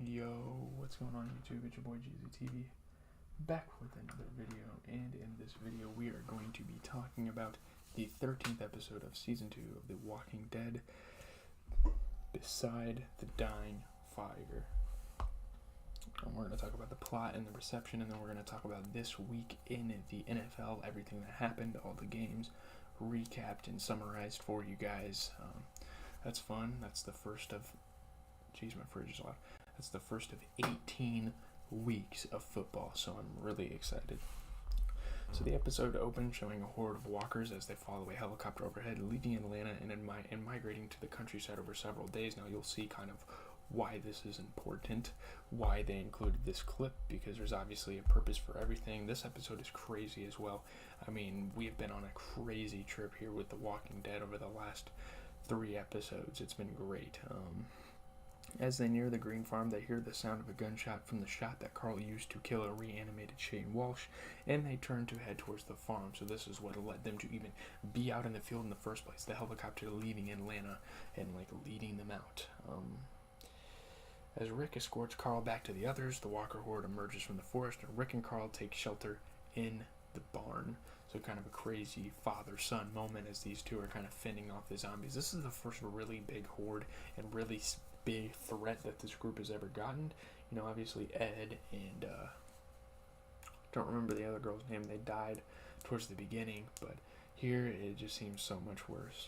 Yo, what's going on YouTube? It's your boy GZTV, back with another video, and in this video we are going to be talking about the 13th episode of Season 2 of The Walking Dead, Beside the Dying Fire. And we're going to talk about the plot and the reception, and then we're going to talk about this week in the NFL, everything that happened, all the games, recapped and summarized for you guys. That's fun. That's the first of... Jeez, my fridge is loud. That's the first of 18 weeks of football, so I'm really excited. So the episode opened showing a horde of walkers as they follow a helicopter overhead, leaving Atlanta and migrating to the countryside over several days. Now you'll see kind of why this is important, why they included this clip, because there's obviously a purpose for everything. This episode is crazy as well. I mean, we have been on a crazy trip here with The Walking Dead over the last 3 episodes. It's been great. As they near the green farm, they hear the sound of a gunshot from the shot that Carl used to kill a reanimated Shane Walsh, and they turn to head towards the farm. So this is what led them to even be out in the field in the first place. The helicopter leaving Atlanta and leading them out. As Rick escorts Carl back to the others, the walker horde emerges from the forest, and Rick and Carl take shelter in the barn. So kind of a crazy father-son moment as these two are kind of fending off the zombies. This is the first really big horde and really big threat that this group has ever gotten. You know, obviously Ed and don't remember the other girl's name. They died towards the beginning, but here it just seems so much worse.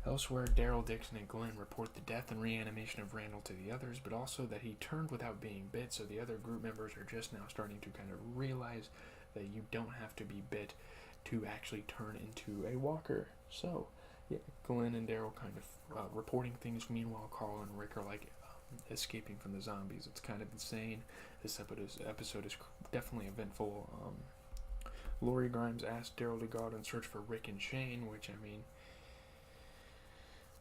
Elsewhere, Daryl, Dixon, and Glenn report the death and reanimation of Randall to the others, but also that he turned without being bit, so the other group members are just now starting to kind of realize that you don't have to be bit to actually turn into a walker. So yeah, Glenn and Daryl kind of reporting things. Meanwhile, Carl and Rick are escaping from the zombies. It's kind of insane. This episode is definitely eventful. Lori Grimes asked Daryl to go out and search for Rick and Shane, which, I mean,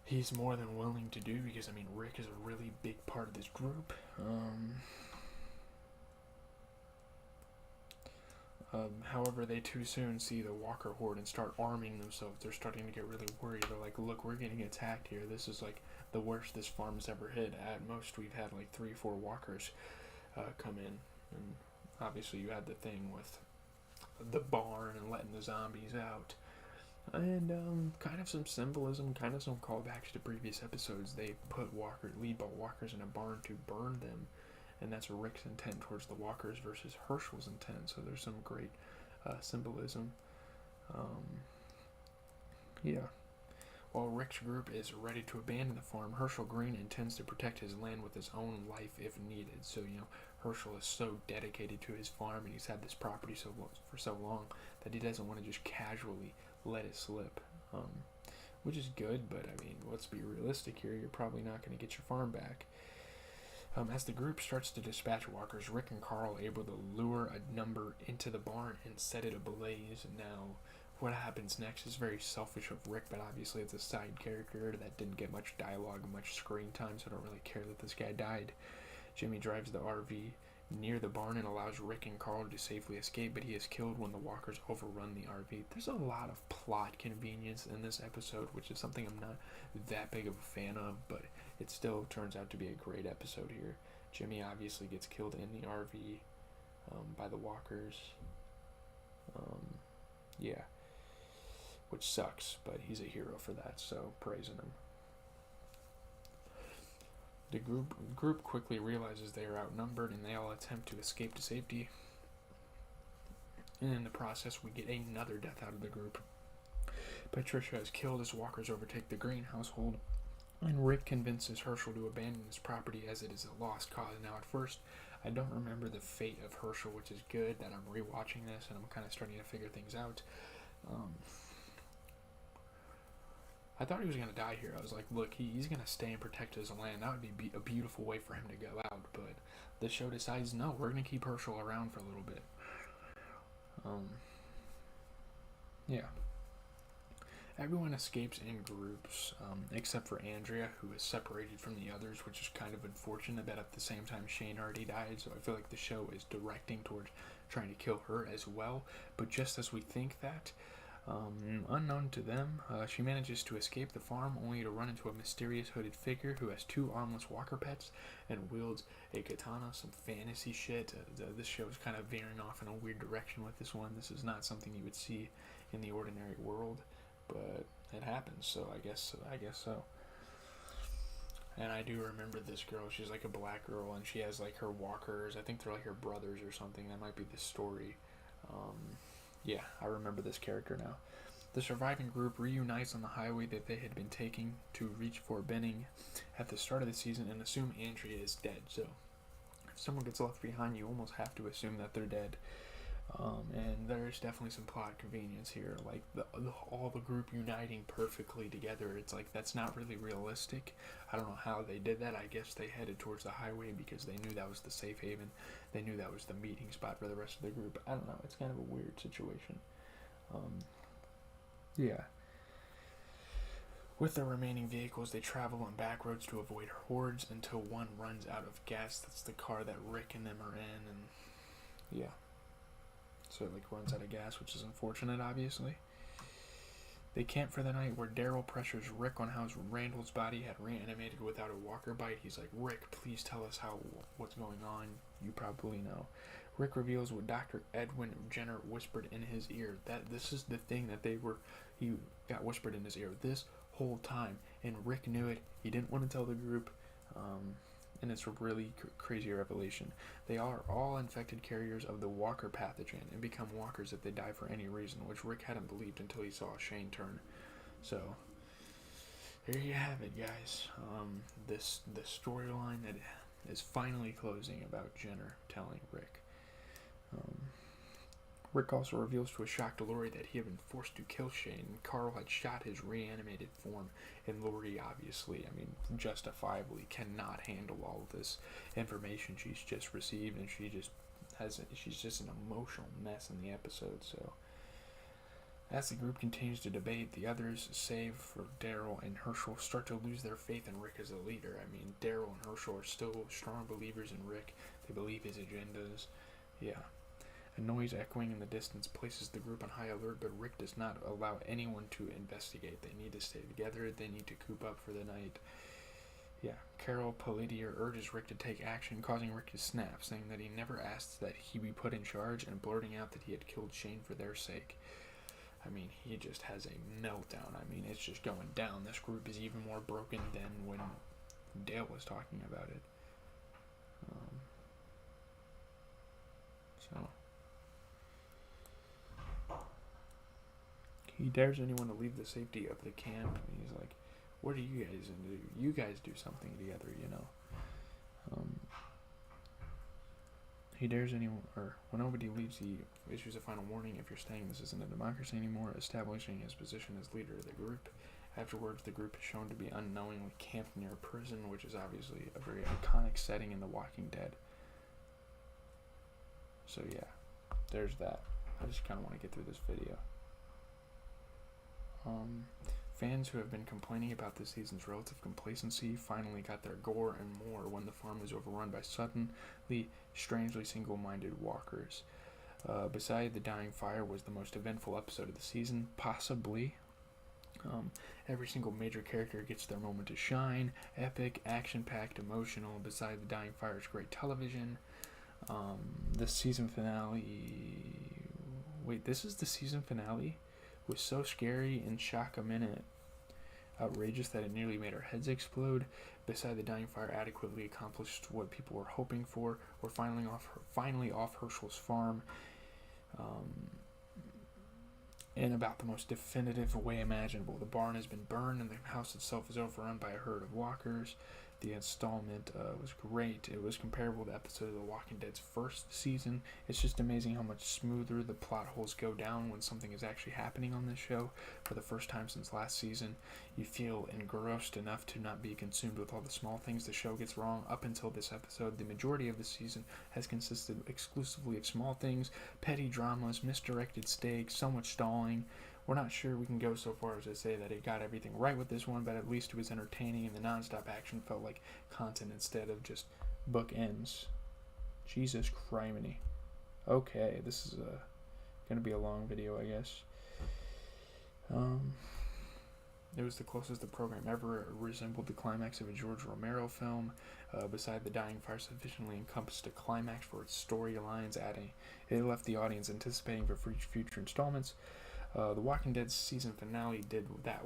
he's more than willing to do because, I mean, Rick is a really big part of this group. However, they too soon see the walker horde and start arming themselves. They're starting to get really worried. They're like, look, we're getting attacked here. This is the worst this farm's ever hit. At most, we've had 3-4 walkers come in. And obviously, you had the thing with the barn and letting the zombies out. And kind of some symbolism, kind of some callbacks to previous episodes. They put lead walkers in a barn to burn them. And that's Rick's intent towards the walkers versus Herschel's intent. So there's some great symbolism. Yeah. While Rick's group is ready to abandon the farm, Herschel Green intends to protect his land with his own life if needed. So, you know, Herschel is so dedicated to his farm and he's had this property for so long that he doesn't want to just casually let it slip. Which is good, but I mean, let's be realistic here. You're probably not going to get your farm back. As the group starts to dispatch walkers, Rick and Carl are able to lure a number into the barn and set it ablaze. Now, what happens next is very selfish of Rick, but obviously it's a side character that didn't get much dialogue, much screen time, so I don't really care that this guy died. Jimmy drives the RV near the barn and allows Rick and Carl to safely escape, but he is killed when the walkers overrun the RV. There's a lot of plot convenience in this episode, which is something I'm not that big of a fan of, but it still turns out to be a great episode here. Jimmy obviously gets killed in the RV by the walkers. Yeah. Which sucks, but he's a hero for that, so praising him. The group quickly realizes they are outnumbered and they all attempt to escape to safety. And in the process, we get another death out of the group. Patricia is killed as walkers overtake the Green household, and Rick convinces Herschel to abandon his property as it is a lost cause. Now, at first, I don't remember the fate of Herschel, which is good that I'm rewatching this and I'm kind of starting to figure things out. I thought he was going to die here. I was like, look, he's going to stay and protect his land. That would be a beautiful way for him to go out. But the show decides, no, we're going to keep Herschel around for a little bit. Yeah. Everyone escapes in groups, except for Andrea, who is separated from the others, which is kind of unfortunate that at the same time Shane already died. So I feel like the show is directing towards trying to kill her as well. But just as we think that, Unknown to them, she manages to escape the farm only to run into a mysterious hooded figure who has 2 armless walker pets and wields a katana. Some fantasy shit. This show is kind of veering off in a weird direction with this one. This is not something you would see in the ordinary world, but it happens, so I guess so. And I do remember this girl. She's like a black girl, and she has like her walkers. I think they're like her brothers or something. That might be the story. Yeah, I remember this character now. The surviving group reunites on the highway that they had been taking to reach Fort Benning at the start of the season and assume Andrea is dead. So if someone gets left behind, you almost have to assume that they're dead. And there's definitely some plot convenience here, like all the group uniting perfectly together. It's like that's not really realistic. I don't know how they did that. I guess they headed towards the highway because they knew that was the safe haven. They knew that was the meeting spot for the rest of the group. I don't know. It's kind of a weird situation. Yeah. With the remaining vehicles, they travel on back roads to avoid hordes until one runs out of gas. That's the car that Rick and them are in, and yeah. So it like runs out of gas, which is unfortunate, obviously. They camp for the night where Daryl pressures Rick on how Randall's body had reanimated without a walker bite. He's like, Rick, please tell us what's going on. You probably know. Rick reveals what Dr. Edwin Jenner whispered in his ear. That this is the thing that he got whispered in his ear this whole time, and Rick knew it. He didn't want to tell the group. And it's a really crazy revelation. They are all infected carriers of the walker pathogen and become walkers if they die for any reason, which Rick hadn't believed until he saw Shane turn. So, there you have it, guys. The storyline that is finally closing about Jenner telling Rick. Rick also reveals to a shocked Lori that he had been forced to kill Shane, and Carl had shot his reanimated form, and Lori obviously, justifiably cannot handle all of this information she's just received, and she's just an emotional mess in the episode. So as the group continues to debate, the others, save for Daryl and Herschel, start to lose their faith in Rick as a leader. Daryl and Herschel are still strong believers in Rick. They believe his agendas. Yeah. A noise echoing in the distance places the group on high alert, but Rick does not allow anyone to investigate. They need to stay together. They need to coop up for the night. Yeah, Carol Palladier urges Rick to take action, causing Rick to snap, saying that he never asked that he be put in charge, and blurting out that he had killed Shane for their sake. He just has a meltdown. It's just going down. This group is even more broken than when Dale was talking about it. He dares anyone to leave the safety of the camp. And he's like, what are you guys into? You guys do something together, you know. He dares anyone, or when nobody leaves, he issues a final warning. If you're staying, this isn't a democracy anymore, establishing his position as leader of the group. Afterwards, the group is shown to be unknowingly camped near a prison, which is obviously a very iconic setting in The Walking Dead. So yeah, there's that. I just kind of want to get through this video. Fans who have been complaining about this season's relative complacency finally got their gore and more when the farm was overrun by suddenly, strangely single-minded walkers. Beside the dying fire was the most eventful episode of the season, possibly. Every single major character gets their moment to shine. Epic, action-packed, emotional. Beside the dying fire is great television. The season finale... Wait, this is the season finale? Was so scary and shock a minute outrageous that it nearly made our heads explode. Beside the dying fire adequately accomplished what people were hoping for. We're finally off Herschel's farm in about the most definitive way imaginable. The barn has been burned and the house itself is overrun by a herd of walkers. The installment was great. It was comparable to episode of The Walking Dead's first season. It's just amazing how much smoother the plot holes go down when something is actually happening on this show. For the first time since last season, you feel engrossed enough to not be consumed with all the small things the show gets wrong. Up until this episode, the majority of the season has consisted exclusively of small things, petty dramas, misdirected stakes, so much stalling. We're not sure we can go so far as to say that it got everything right with this one, but at least it was entertaining and the non-stop action felt like content instead of just bookends. Jesus criminy. Okay, this is going to be a long video, I guess. It was the closest the program ever resembled the climax of a George Romero film. Beside the dying fire sufficiently encompassed a climax for its storylines, it left the audience anticipating for future installments. The Walking Dead season finale did that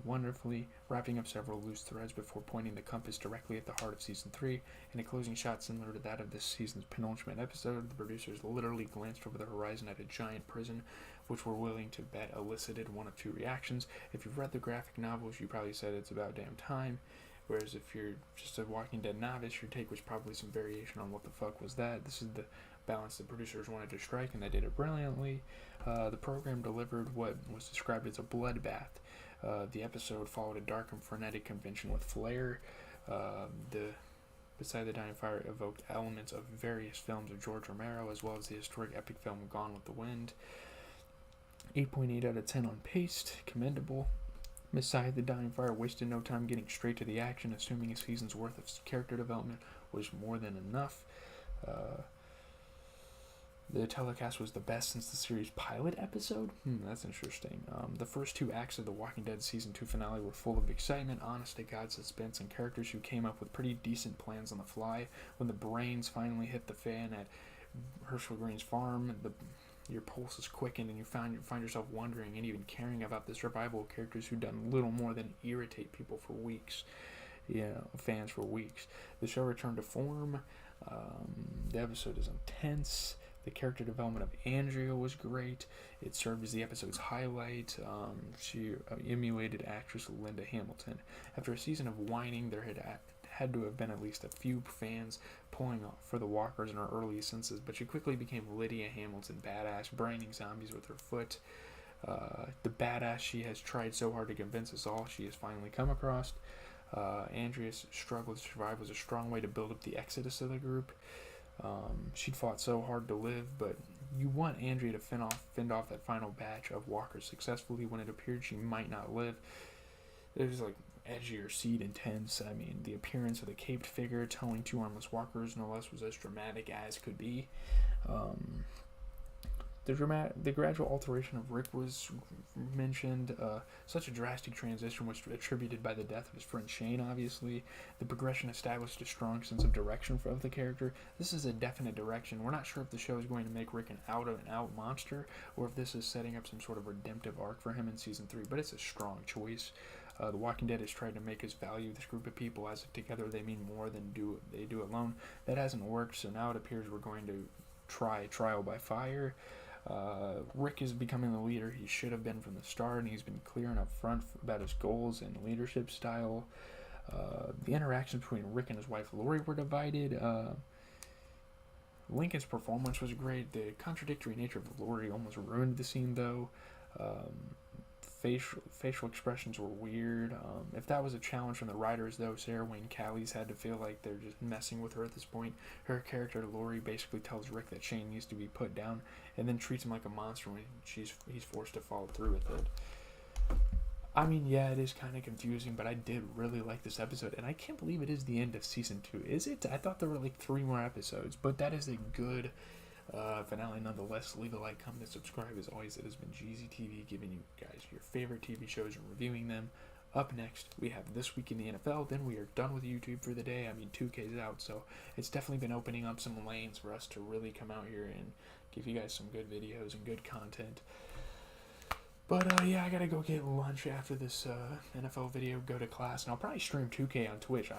wonderfully, wrapping up several loose threads before pointing the compass directly at the heart of Season 3. In a closing shot similar to that of this season's penultimate episode, the producers literally glanced over the horizon at a giant prison, which we're willing to bet elicited one of two reactions. If you've read the graphic novels, you probably said it's about damn time. Whereas if you're just a Walking Dead novice, your take was probably some variation on what the fuck was that. This is the balance the producers wanted to strike, and they did it brilliantly. The program delivered what was described as a bloodbath. The episode followed a dark and frenetic convention with flair. Beside the Dying Fire evoked elements of various films of George Romero, as well as the historic epic film Gone with the Wind. 8.8 out of 10 on Paste, commendable. Beside the Dying Fire wasted no time getting straight to the action, assuming a season's worth of character development was more than enough. The telecast was the best since the series' pilot episode? That's interesting. The first two acts of the Walking Dead Season 2 finale were full of excitement, honest-to-God suspense, and characters who came up with pretty decent plans on the fly. When the brains finally hit the fan at Herschel Green's farm, your pulse is quickened and you find yourself wondering and even caring about the survival of characters who've done little more than irritate people for weeks. Fans for weeks. The show returned to form. The episode is intense. The character development of Andrea was great. It served as the episode's highlight. She emulated actress Linda Hamilton. After a season of whining, there had to have been at least a few fans pulling off for the walkers in her early senses, but she quickly became Lydia Hamilton, badass, braining zombies with her foot. The badass she has tried so hard to convince us all she has finally come across. Andrea'S struggle to survive was a strong way to build up the exodus of the group. She'd fought so hard to live, but you want Andrea to fend off that final batch of walkers successfully when it appeared she might not live. It was like edgier, seed intense. I mean, the appearance of the caped figure towing two armless walkers, no less, was as dramatic as could be. The gradual alteration of Rick was mentioned. Such a drastic transition was attributed by the death of his friend Shane, obviously. The progression established a strong sense of direction of the character. This is a definite direction. We're not sure if the show is going to make Rick an out-and-out monster, or if this is setting up some sort of redemptive arc for him in Season 3, but it's a strong choice. The Walking Dead has tried to make us value this group of people as if together they mean more than they do alone. That hasn't worked, so now it appears we're going to try trial by fire. Rick is becoming the leader he should have been from the start, and he's been clear and upfront about his goals and leadership style. The interactions between Rick and his wife Lori were divided. Lincoln's performance was great. The contradictory nature of Lori almost ruined the scene, though. Facial expressions were weird. If that was a challenge from the writers, though, Sarah Wayne Callies had to feel like they're just messing with her at this point. Her character, Lori, basically tells Rick that Shane needs to be put down and then treats him like a monster when he's forced to follow through with it. I mean, yeah, it is kind of confusing, but I did really like this episode, and I can't believe it is the end of Season 2. Is it? I thought there were like 3 more episodes, but that is a good finale nonetheless. Leave a like, comment, and subscribe. As always, it has been Jeezy TV, giving you guys your favorite TV shows and reviewing them. Up next, we have This Week in the NFL. Then we are done with YouTube for the day. I mean, 2K's out, so it's definitely been opening up some lanes for us to really come out here and give you guys some good videos and good content. But yeah, I gotta go get lunch after this NFL video, go to class, and I'll probably stream 2K on Twitch.